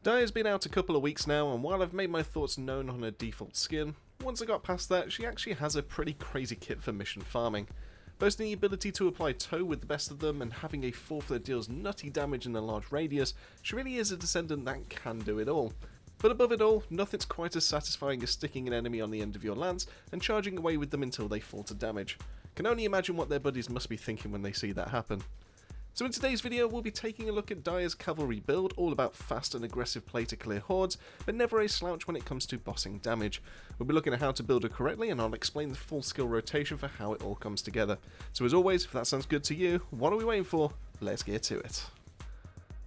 Dia's been out a couple of weeks now, and while I've made my thoughts known on her default skin, once I got past that, she actually has a pretty crazy kit for mission farming. Boasting the ability to apply tow with the best of them and having a 4th that deals nutty damage in a large radius, she really is a descendant that can do it all. But above it all, nothing's quite as satisfying as sticking an enemy on the end of your lance and charging away with them until they fall to damage. Can only imagine what their buddies must be thinking when they see that happen. So in today's video, we'll be taking a look at Dia's cavalry build, all about fast and aggressive play to clear hordes, but never a slouch when it comes to bossing damage. We'll be looking at how to build her correctly, and I'll explain the full skill rotation for how it all comes together. So as always, if that sounds good to you, what are we waiting for? Let's get to it.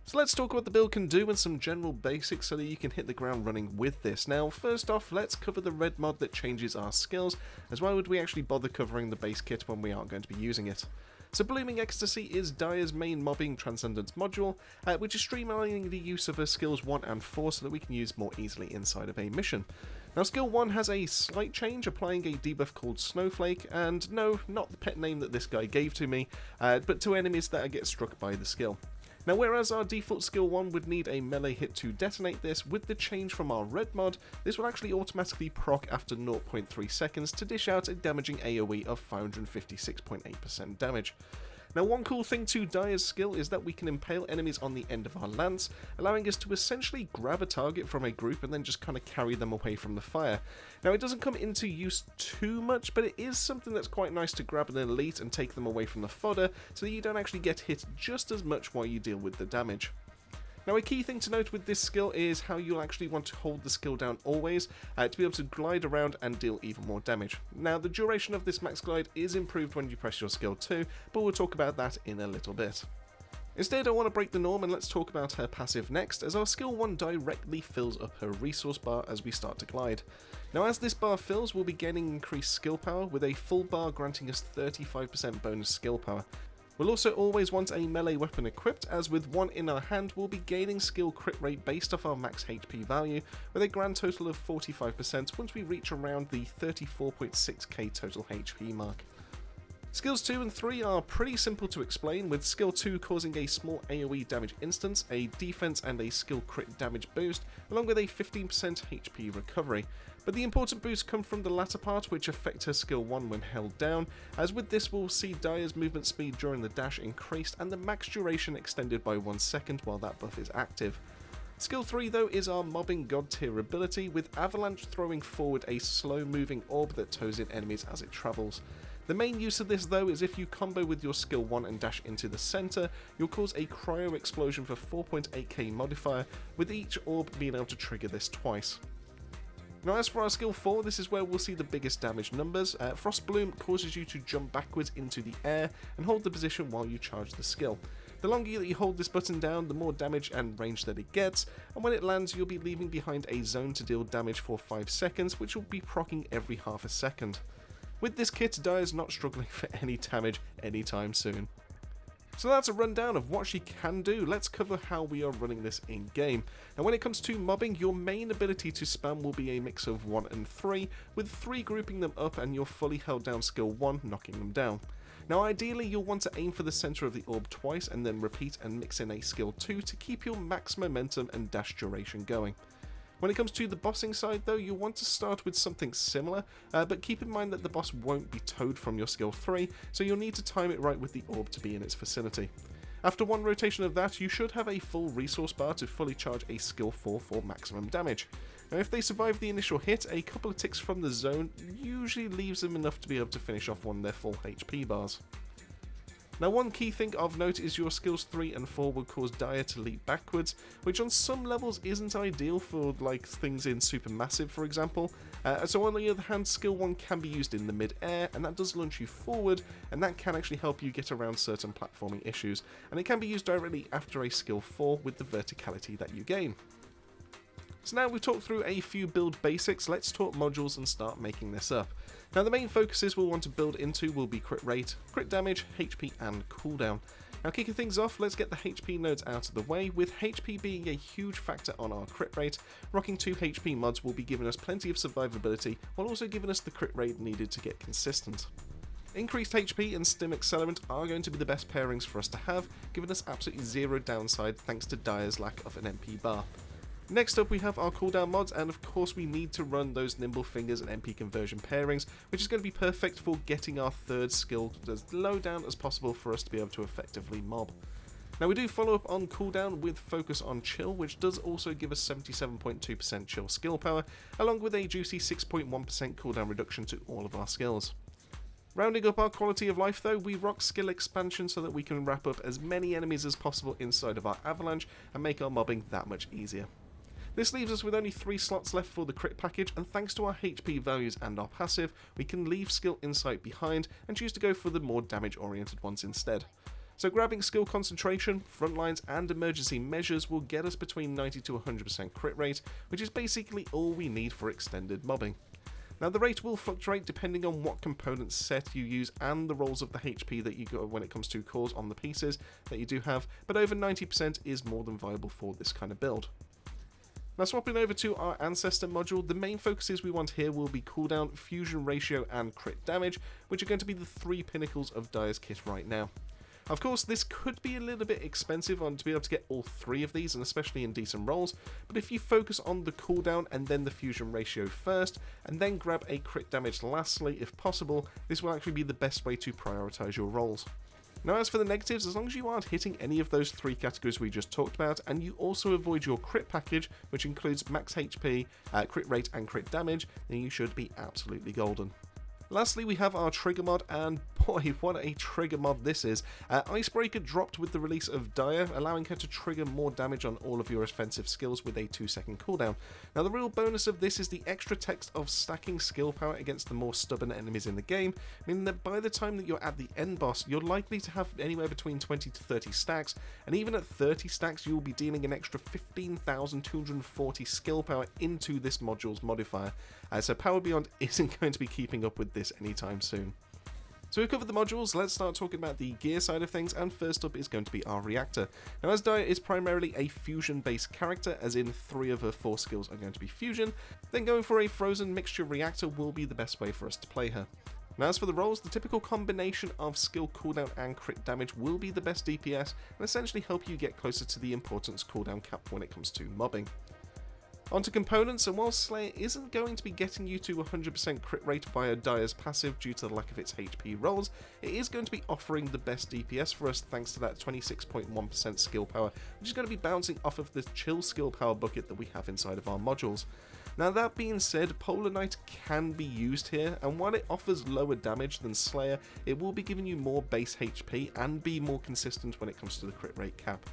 So let's talk what the build can do and some general basics so that you can hit the ground running with this. Now first off, let's cover the red mod that changes our skills, as why would we actually bother covering the base kit when we aren't going to be using it? So Blooming Ecstasy is Dia's main mobbing transcendence module, which is streamlining the use of her skills 1 and 4 so that we can use more easily inside of a mission. Now skill 1 has a slight change, applying a debuff called Snowflake, and no, not the pet name that this guy gave to me, but to enemies that get struck by the skill. Now whereas our default skill 1 would need a melee hit to detonate this, with the change from our red mod, this will actually automatically proc after 0.3 seconds to dish out a damaging AoE of 556.8% damage. Now one cool thing to Dia's skill is that we can impale enemies on the end of our lance, allowing us to essentially grab a target from a group and then just kind of carry them away from the fire. Now it doesn't come into use too much, but it is something that's quite nice to grab an elite and take them away from the fodder so that you don't actually get hit just as much while you deal with the damage. Now a key thing to note with this skill is how you'll actually want to hold the skill down always to be able to glide around and deal even more damage. Now the duration of this max glide is improved when you press your skill 2, but we'll talk about that in a little bit. Instead, I want to break the norm and let's talk about her passive next, as our skill 1 directly fills up her resource bar as we start to glide. Now as this bar fills, we'll be gaining increased skill power, with a full bar granting us 35% bonus skill power. We'll also always want a melee weapon equipped, as with one in our hand we'll be gaining skill crit rate based off our max HP value, with a grand total of 45% once we reach around the 34.6k total HP mark. Skills 2 and 3 are pretty simple to explain, with skill 2 causing a small AoE damage instance, a defense and a skill crit damage boost, along with a 15% HP recovery. But the important boosts come from the latter part, which affect her skill 1 when held down, as with this we'll see Dia's movement speed during the dash increased and the max duration extended by 1 second while that buff is active. Skill 3 though is our mobbing god tier ability, with Avalanche throwing forward a slow moving orb that tows in enemies as it travels. The main use of this though is if you combo with your skill 1 and dash into the center, you'll cause a cryo explosion for 4.8k modifier, with each orb being able to trigger this twice. Now as for our skill 4, this is where we'll see the biggest damage numbers. Frost Bloom causes you to jump backwards into the air and hold the position while you charge the skill. The longer that you hold this button down, the more damage and range that it gets, and when it lands you'll be leaving behind a zone to deal damage for 5 seconds, which will be proccing every half a second. With this kit, Dia's not struggling for any damage anytime soon. So that's a rundown of what she can do. Let's cover how we are running this in game. Now when it comes to mobbing, your main ability to spam will be a mix of 1 and 3, with 3 grouping them up and your fully held down skill 1 knocking them down. Now ideally you'll want to aim for the center of the orb twice and then repeat and mix in a skill 2 to keep your max momentum and dash duration going. When it comes to the bossing side though, you'll want to start with something similar, but keep in mind that the boss won't be towed from your skill 3, so you'll need to time it right with the orb to be in its vicinity. After one rotation of that, you should have a full resource bar to fully charge a skill 4 for maximum damage. Now if they survive the initial hit, a couple of ticks from the zone usually leaves them enough to be able to finish off one of their full HP bars. Now one key thing of note is your skills 3 and 4 will cause Dia to leap backwards, which on some levels isn't ideal for like things in Supermassive for example. So on the other hand, skill 1 can be used in the mid-air, and that does launch you forward, and that can actually help you get around certain platforming issues, and it can be used directly after a skill 4 with the verticality that you gain. So now we've talked through a few build basics, let's talk modules and start making this up. Now the main focuses we'll want to build into will be crit rate, crit damage, HP and cooldown. Now kicking things off, let's get the HP nodes out of the way, with HP being a huge factor on our crit rate. Rocking 2 HP mods will be giving us plenty of survivability, while also giving us the crit rate needed to get consistent. Increased HP and Stim Accelerant are going to be the best pairings for us to have, giving us absolutely zero downside thanks to Dia's lack of an MP bar. Next up we have our cooldown mods, and of course we need to run those nimble fingers and MP conversion pairings, which is going to be perfect for getting our third skill as low down as possible for us to be able to effectively mob. Now we do follow up on cooldown with focus on chill, which does also give us 77.2% chill skill power, along with a juicy 6.1% cooldown reduction to all of our skills. Rounding up our quality of life though, we rock skill expansion so that we can wrap up as many enemies as possible inside of our avalanche and make our mobbing that much easier. This leaves us with only 3 slots left for the crit package, and thanks to our HP values and our passive, we can leave skill insight behind and choose to go for the more damage oriented ones instead. So grabbing skill concentration, frontlines and emergency measures will get us between 90 to 100% crit rate, which is basically all we need for extended mobbing. Now the rate will fluctuate depending on what component set you use and the rolls of the HP that you got when it comes to cores on the pieces that you do have, but over 90% is more than viable for this kind of build. Now swapping over to our Ancestor module, the main focuses we want here will be cooldown, fusion ratio and crit damage, which are going to be the 3 pinnacles of Dire's kit right now. Of course, this could be a little bit expensive to be able to get all 3 of these, and especially in decent rolls, but if you focus on the cooldown and then the fusion ratio first, and then grab a crit damage lastly if possible, this will actually be the best way to prioritise your rolls. Now as for the negatives, as long as you aren't hitting any of those 3 categories we just talked about, and you also avoid your crit package, which includes max HP, crit rate and crit damage, then you should be absolutely golden. Lastly, we have our trigger mod, and boy, what a trigger mod this is. Icebreaker dropped with the release of Dire, allowing her to trigger more damage on all of your offensive skills with a 2-second cooldown. Now the real bonus of this is the extra text of stacking skill power against the more stubborn enemies in the game, meaning that by the time that you're at the end boss, you're likely to have anywhere between 20 to 30 stacks, and even at 30 stacks you will be dealing an extra 15,240 skill power into this module's modifier, so Power Beyond isn't going to be keeping up with this anytime soon. So we've covered the modules, let's start talking about the gear side of things, and first up is going to be our Reactor. Now as Dire is primarily a fusion based character, as in 3 of her 4 skills are going to be fusion, then going for a frozen mixture Reactor will be the best way for us to play her. Now as for the rolls, the typical combination of skill cooldown and crit damage will be the best DPS, and essentially help you get closer to the importance cooldown cap when it comes to mobbing. Onto components, and while Slayer isn't going to be getting you to 100% crit rate via Dire's passive due to the lack of its HP rolls, it is going to be offering the best DPS for us thanks to that 26.1% skill power, which is going to be bouncing off of the chill skill power bucket that we have inside of our modules. Now that being said, Polar Knight can be used here, and while it offers lower damage than Slayer, it will be giving you more base HP and be more consistent when it comes to the crit rate cap.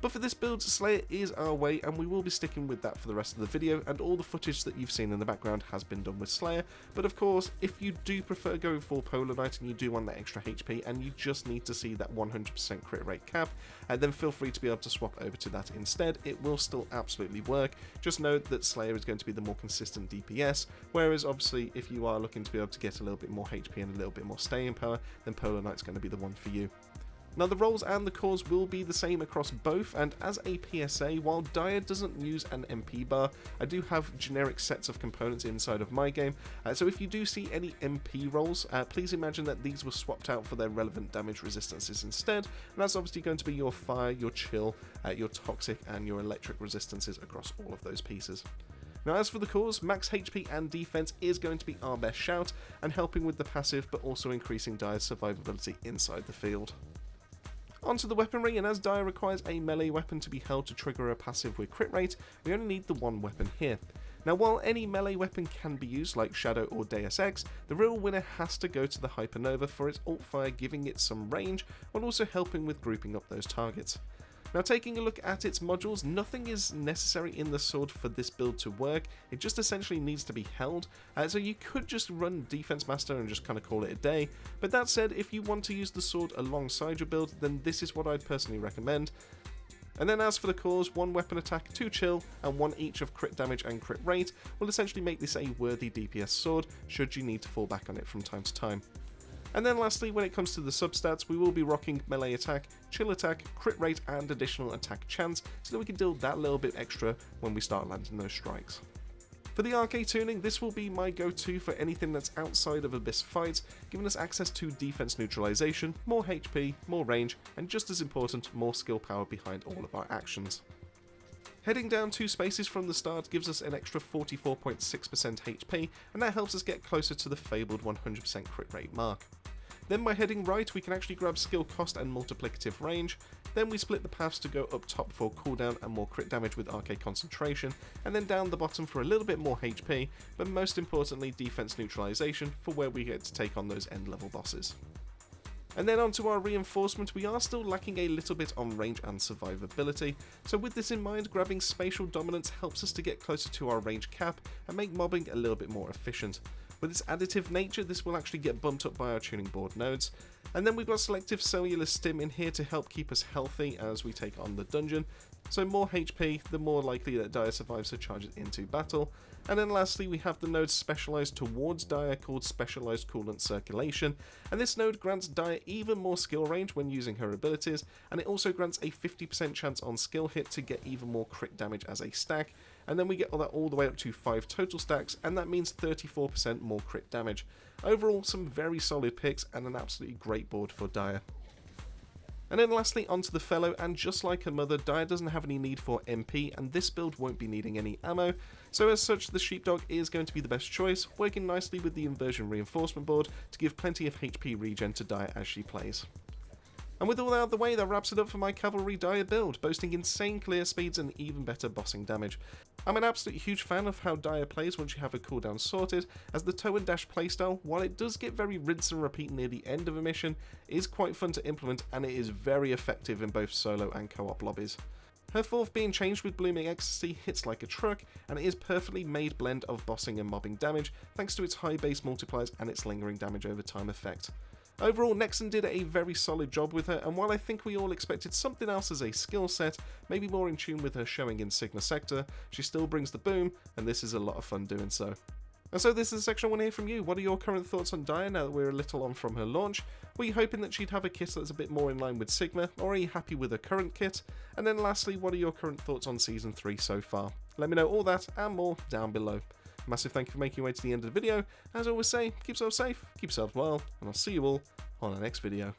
But for this build, Slayer is our way, and we will be sticking with that for the rest of the video, and all the footage that you've seen in the background has been done with Slayer. But of course, if you do prefer going for Polar Knight and you do want that extra HP and you just need to see that 100% crit rate cap, then feel free to be able to swap over to that instead. It will still absolutely work. Just note that Slayer is going to be the more consistent DPS, whereas obviously if you are looking to be able to get a little bit more HP and a little bit more staying power, then Polar Knight's going to be the one for you. Now the rolls and the cores will be the same across both, and as a PSA, while Dire doesn't use an MP bar, I do have generic sets of components inside of my game, so if you do see any MP rolls, please imagine that these were swapped out for their relevant damage resistances instead, and that's obviously going to be your fire, your chill, your toxic and your electric resistances across all of those pieces. Now as for the cores, max HP and defense is going to be our best shout, and helping with the passive but also increasing Dire's survivability inside the field. Onto the weaponry, and as Dire requires a melee weapon to be held to trigger a passive with crit rate, we only need the one weapon here. Now while any melee weapon can be used like Shadow or Deus Ex, the real winner has to go to the Hypernova for its alt fire, giving it some range while also helping with grouping up those targets. Now taking a look at its modules, nothing is necessary in the sword for this build to work, it just essentially needs to be held, so you could just run Defense Master and just kind of call it a day, but that said, if you want to use the sword alongside your build, then this is what I'd personally recommend. And then as for the cores, 1 weapon attack, 2 chill, and 1 each of crit damage and crit rate will essentially make this a worthy DPS sword, should you need to fall back on it from time to time. And then lastly, when it comes to the substats, we will be rocking melee attack, chill attack, crit rate and additional attack chance, so that we can deal that little bit extra when we start landing those strikes. For the Arche Tuning, this will be my go-to for anything that's outside of Abyss fights, giving us access to defense neutralization, more HP, more range, and just as important, more skill power behind all of our actions. Heading down 2 spaces from the start gives us an extra 44.6% HP, and that helps us get closer to the fabled 100% crit rate mark. Then by heading right, we can actually grab skill cost and multiplicative range. Then we split the paths to go up top for cooldown and more crit damage with Arche concentration, and then down the bottom for a little bit more HP, but most importantly defense neutralization for where we get to take on those end level bosses. And then onto our reinforcement, we are still lacking a little bit on range and survivability, so with this in mind, grabbing spatial dominance helps us to get closer to our range cap and make mobbing a little bit more efficient. With its additive nature, this will actually get bumped up by our tuning board nodes. And then we've got selective cellular stim in here to help keep us healthy as we take on the dungeon. So more HP, the more likely that Dire survives her charges into battle. And then lastly, we have the node specialized towards Dire called Specialized Coolant Circulation, and this node grants Dire even more skill range when using her abilities, and it also grants a 50% chance on skill hit to get even more crit damage as a stack, and then we get that all the way up to 5 total stacks, and that means 34% more crit damage. Overall, some very solid picks and an absolutely great board for Dire. And then lastly onto the fellow, and just like her mother, Dire doesn't have any need for MP, and this build won't be needing any ammo, so as such the sheepdog is going to be the best choice, working nicely with the Inversion Reinforcement board to give plenty of HP regen to Dire as she plays. And with all that out of the way, that wraps it up for my Cavalry Dire build, boasting insane clear speeds and even better bossing damage. I'm an absolute huge fan of how Dire plays once you have her cooldown sorted, as the toe and dash playstyle, while it does get very rinse and repeat near the end of a mission, is quite fun to implement and it is very effective in both solo and co-op lobbies. Her fourth being changed with Blooming Ecstasy hits like a truck, and it is perfectly made blend of bossing and mobbing damage thanks to its high base multipliers and its lingering damage over time effect. Overall, Nexon did a very solid job with her, and while I think we all expected something else as a skill set, maybe more in tune with her showing in Sigma Sector, she still brings the boom, and this is a lot of fun doing so. And so this is the section I want to hear from you. What are your current thoughts on Dire now that we're a little on from her launch? Were you hoping that she'd have a kit that's a bit more in line with Sigma, or are you happy with her current kit? And then lastly, what are your current thoughts on Season 3 so far? Let me know all that and more down below. Massive thank you for making your way to the end of the video. As I always say, keep yourself safe, keep yourself well, and I'll see you all on the next video.